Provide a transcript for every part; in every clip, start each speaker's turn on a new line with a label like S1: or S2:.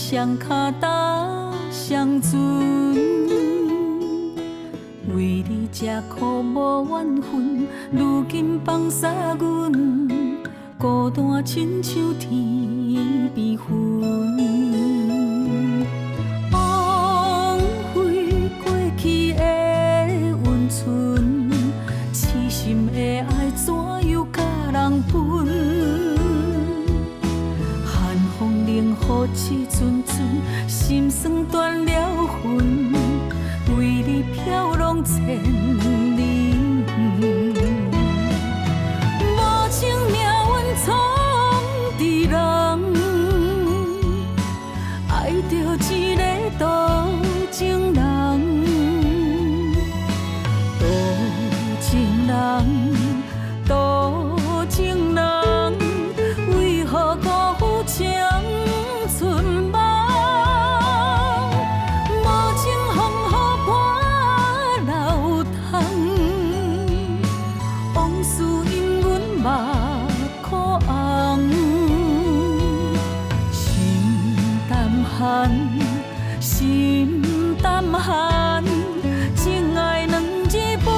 S1: 双脚踏双船，为你吃苦无怨恨，如今放下阮，孤单亲像天边云。枉费过去的温存，痴心的爱怎又甲人分？寒风冷雨一阵阵，心酸断了魂，为你飘浪千里。无情命运闯伫人，爱着一个多情人，多情人。多情人，为何辜负青春梦？无情风雨破流汤，往事因阮目眶红。心淡寒，心淡寒，情爱两字不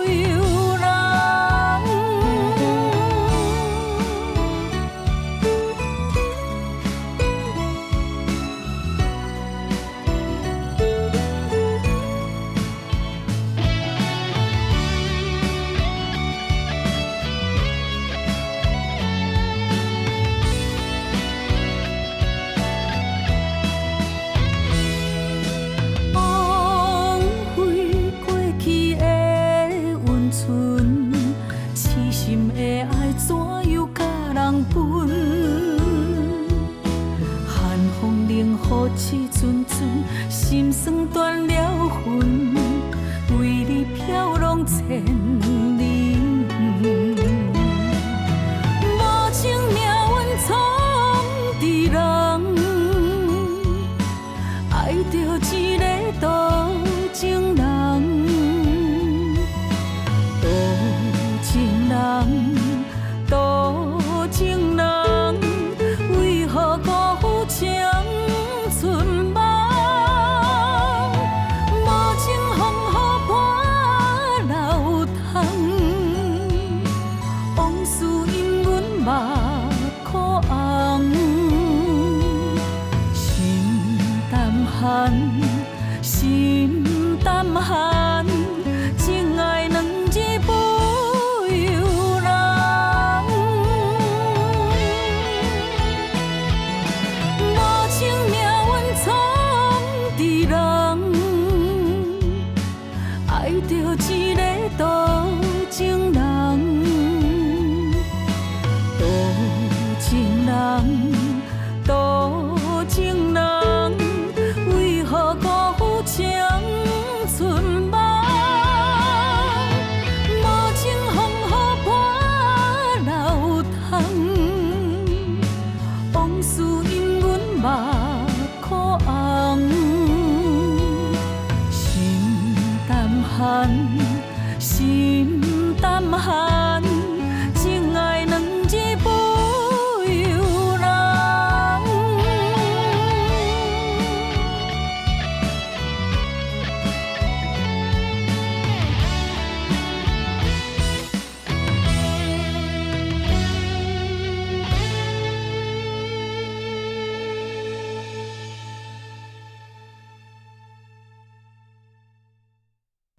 S1: 由人。枉费过去的温存，痴心的爱怎又甲人分？寒风冷雨一阵阵，心酸断了魂，为你飘浪千里。无情命运闯伫人，爱着一个多情人，多情人，多情人，为何辜负青春梦？无情风雨破流汤，往事因阮目眶红。心淡寒，心淡寒。